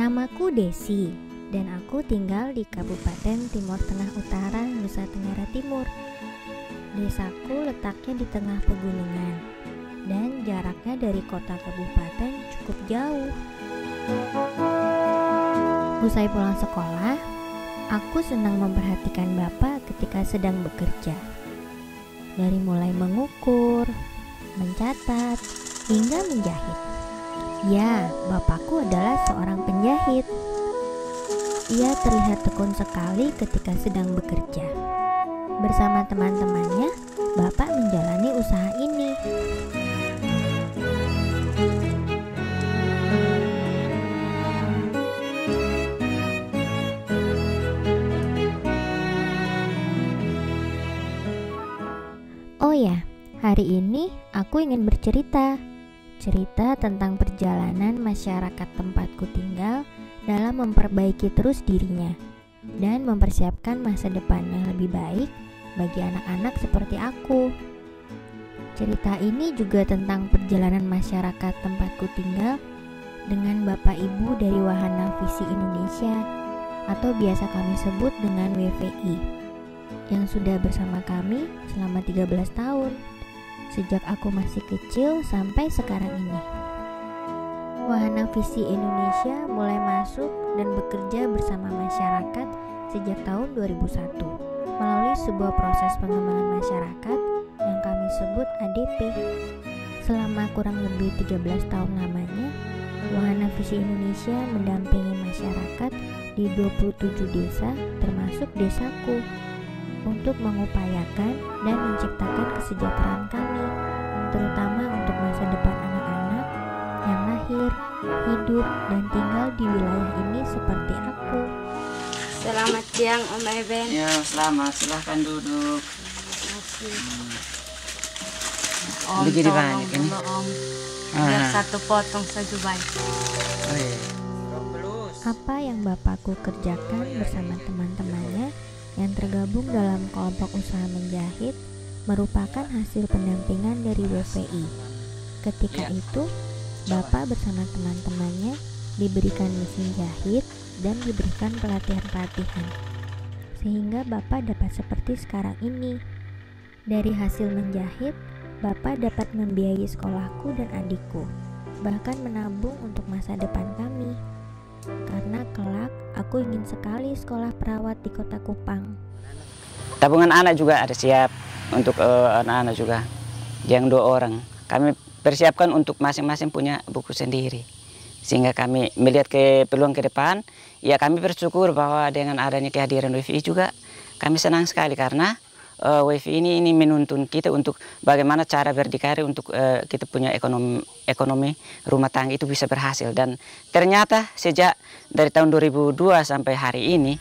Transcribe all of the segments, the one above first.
Namaku Desi dan aku tinggal di Kabupaten Timur Tengah Utara, Nusa Tenggara Timur. Desaku letaknya di tengah pegunungan dan jaraknya dari kota kabupaten cukup jauh. Usai pulang sekolah, aku senang memperhatikan bapak ketika sedang bekerja. Dari mulai mengukur, mencatat, hingga menjahit. Ya, bapakku adalah seorang penjahit. Ia terlihat tekun sekali ketika sedang bekerja. Bersama teman-temannya, bapak menjalani usaha ini. Oh ya, hari ini aku ingin bercerita tentang perjalanan masyarakat tempatku tinggal dalam memperbaiki terus dirinya dan mempersiapkan masa depan yang lebih baik bagi anak-anak seperti aku. Cerita ini juga tentang perjalanan masyarakat tempatku tinggal dengan Bapak Ibu dari Wahana Visi Indonesia atau biasa kami sebut dengan WVI yang sudah bersama kami selama 13 tahun. Sejak aku masih kecil sampai sekarang ini. Wahana Visi Indonesia mulai masuk dan bekerja bersama masyarakat sejak tahun 2001 melalui sebuah proses pengembangan masyarakat yang kami sebut ADP. Selama kurang lebih 13 tahun lamanya, Wahana Visi Indonesia mendampingi masyarakat di 27 desa termasuk desaku untuk mengupayakan dan menciptakan kesejahteraan kami, terutama untuk masa depan anak-anak yang lahir, hidup, dan tinggal di wilayah ini seperti aku. Selamat siang Om Eben. Ya, selamat. Silahkan duduk. Om, Begini tolong banyak ini. dulu, Om. Biar satu potong saja baik. Oh, iya. Apa yang bapakku kerjakan bersama teman-temannya yang tergabung dalam kelompok usaha menjahit merupakan hasil pendampingan dari WVI. Ketika itu, bapak bersama teman-temannya diberikan mesin jahit dan diberikan pelatihan-pelatihan, sehingga bapak dapat seperti sekarang ini. Dari hasil menjahit, bapak dapat membiayai sekolahku dan adikku, bahkan menabung untuk masa depan kami. Karena kelak aku ingin sekali sekolah perawat di kota Kupang. Tabungan anak juga ada siap untuk anak-anak juga, yang 2 orang. Kami persiapkan untuk masing-masing punya buku sendiri, sehingga kami melihat ke peluang ke depan. Ya, kami bersyukur bahwa dengan adanya kehadiran WVI juga kami senang sekali karena WVI ini menuntun kita untuk bagaimana cara berdikari untuk kita punya ekonomi rumah tangga itu bisa berhasil. Dan ternyata sejak dari tahun 2002 sampai hari ini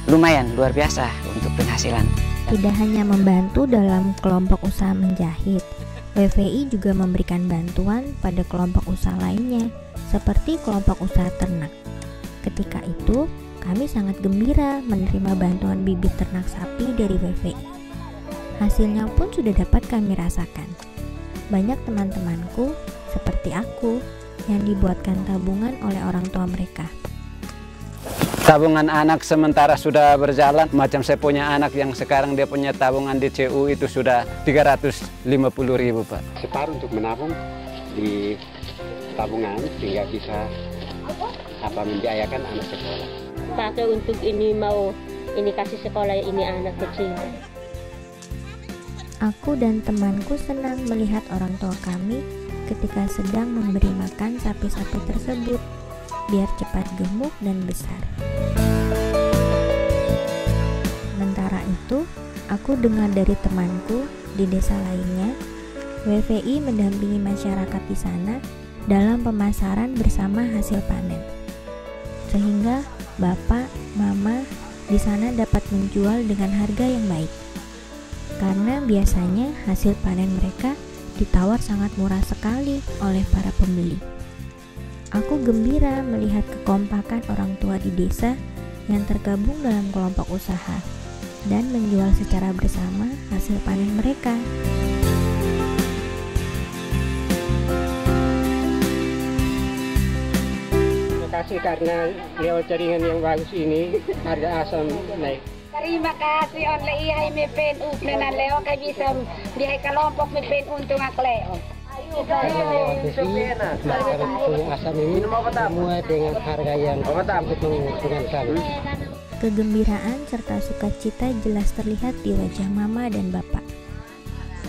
lumayan luar biasa untuk penghasilan. Tidak hanya membantu dalam kelompok usaha menjahit, WVI juga memberikan bantuan pada kelompok usaha lainnya seperti kelompok usaha ternak. Ketika itu kami sangat gembira menerima bantuan bibit ternak sapi dari WVI. Hasilnya pun sudah dapat kami rasakan. Banyak teman-temanku seperti aku yang dibuatkan tabungan oleh orang tua mereka. Tabungan anak sementara sudah berjalan. Macam saya punya anak yang sekarang dia punya tabungan di CU itu sudah 350.000, Pak. Separuh untuk menabung di tabungan sehingga bisa membiayakan anak sekolah. Pakai untuk ini kasih sekolah ini anak kecil. Aku dan temanku senang melihat orang tua kami ketika sedang memberi makan sapi-sapi tersebut biar cepat gemuk dan besar. Sementara itu, aku dengar dari temanku di desa lainnya, WVI mendampingi masyarakat di sana dalam pemasaran bersama hasil panen. Sehingga bapak, mama di sana dapat menjual dengan harga yang baik. Karena biasanya hasil panen mereka ditawar sangat murah sekali oleh para pembeli. Aku gembira melihat kekompakan orang tua di desa yang tergabung dalam kelompok usaha dan menjual secara bersama hasil panen mereka. kasih karena lewat jaringan yang bagus ini harga asam naik. Terima kasih oleh ihai mepen upna leo kay bisa bihai kelompok mepen untung ak leo. Asam ini semua dengan harga yang sangat menguntungkan kami. Kegembiraan serta sukacita jelas terlihat di wajah mama dan bapak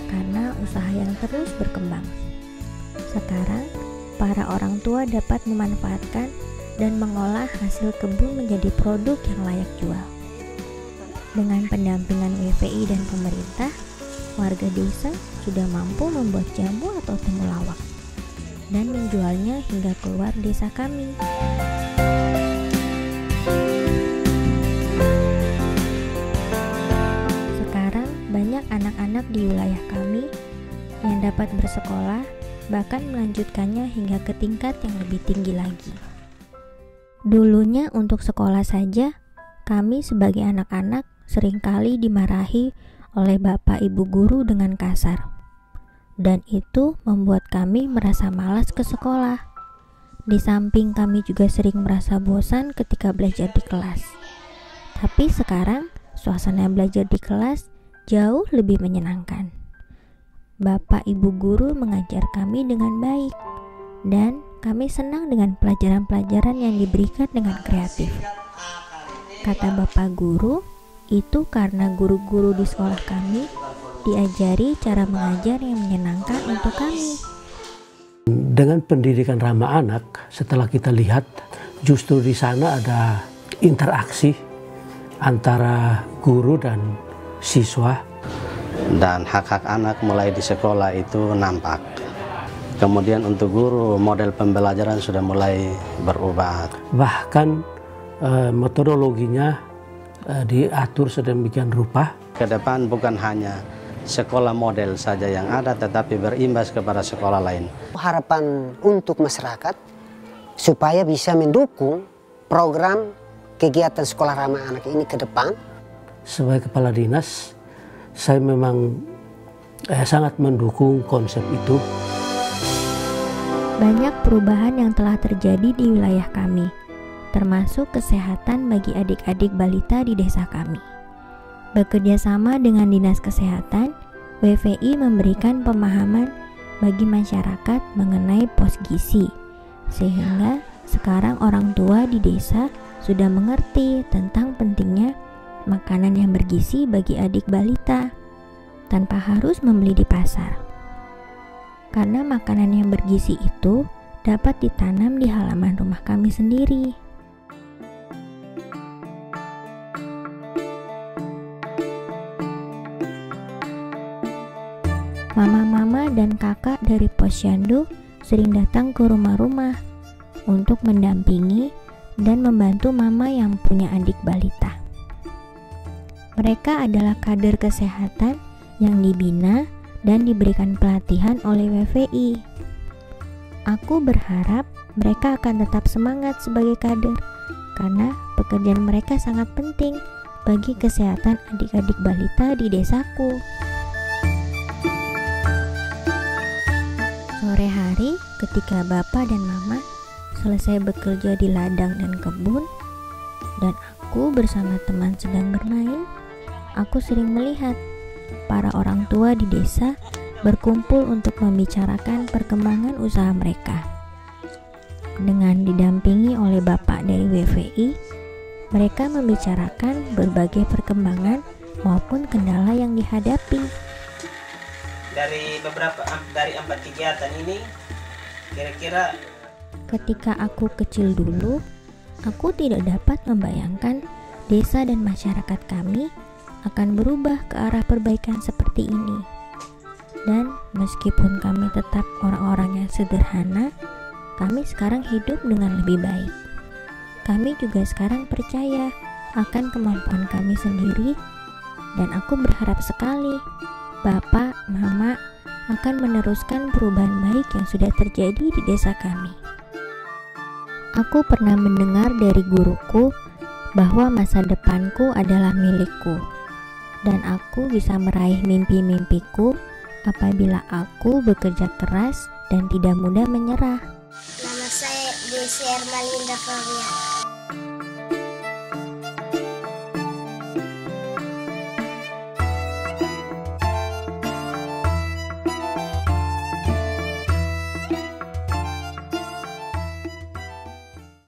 karena usaha yang terus berkembang. Sekarang, para orang tua dapat memanfaatkan dan mengolah hasil kebun menjadi produk yang layak jual. Dengan pendampingan WVI dan pemerintah, warga desa sudah mampu membuat jamu atau temulawak dan menjualnya hingga keluar desa kami. Sekarang banyak anak-anak di wilayah kami yang dapat bersekolah, bahkan melanjutkannya hingga ke tingkat yang lebih tinggi lagi. Dulunya untuk sekolah saja, kami sebagai anak-anak seringkali dimarahi oleh bapak ibu guru dengan kasar. Dan itu membuat kami merasa malas ke sekolah. Di samping kami juga sering merasa bosan ketika belajar di kelas. Tapi sekarang, suasana belajar di kelas jauh lebih menyenangkan. Bapak ibu guru mengajar kami dengan baik, dan kami senang dengan pelajaran-pelajaran yang diberikan dengan kreatif. Kata bapak guru, itu karena guru-guru di sekolah kami diajari cara mengajar yang menyenangkan untuk kami. Dengan pendidikan ramah anak, setelah kita lihat justru di sana ada interaksi antara guru dan siswa. Dan hak-hak anak mulai di sekolah itu nampak. Kemudian untuk guru, model pembelajaran sudah mulai berubah. Bahkan metodologinya diatur sedemikian rupa. Ke depan bukan hanya sekolah model saja yang ada, tetapi berimbas kepada sekolah lain. Harapan untuk masyarakat supaya bisa mendukung program kegiatan sekolah ramah anak ini ke depan. Sebagai kepala dinas, saya memang sangat mendukung konsep itu. Banyak perubahan yang telah terjadi di wilayah kami, termasuk kesehatan bagi adik-adik balita di desa kami. Bekerja sama dengan Dinas Kesehatan, WVI memberikan pemahaman bagi masyarakat mengenai pos gizi, sehingga sekarang orang tua di desa sudah mengerti tentang pentingnya makanan yang bergizi bagi adik balita tanpa harus membeli di pasar. Karena makanan yang bergizi itu dapat ditanam di halaman rumah kami sendiri. Mama-mama dan kakak dari Posyandu sering datang ke rumah-rumah untuk mendampingi dan membantu mama yang punya adik balita. Mereka adalah kader kesehatan yang dibina dan diberikan pelatihan oleh WVI. Aku berharap mereka akan tetap semangat sebagai kader karena pekerjaan mereka sangat penting bagi kesehatan adik-adik balita di desaku. Sore hari ketika bapak dan mama selesai bekerja di ladang dan kebun, dan aku bersama teman sedang bermain, aku sering melihat para orang tua di desa berkumpul untuk membicarakan perkembangan usaha mereka. Dengan didampingi oleh bapak dari WVI, mereka membicarakan berbagai perkembangan maupun kendala yang dihadapi. Dari 4 kegiatan ini, kira-kira ketika aku kecil dulu, aku tidak dapat membayangkan desa dan masyarakat kami akan berubah ke arah perbaikan seperti ini. Dan meskipun kami tetap orang-orang yang sederhana, kami sekarang hidup dengan lebih baik. Kami juga sekarang percaya akan kemampuan kami sendiri, dan aku berharap sekali Bapak, Mama akan meneruskan perubahan baik yang sudah terjadi di desa kami. Aku pernah mendengar dari guruku bahwa masa depanku adalah milikku, dan aku bisa meraih mimpi-mimpiku apabila aku bekerja keras dan tidak mudah menyerah. Nama saya Desi Ermalinda Flavia.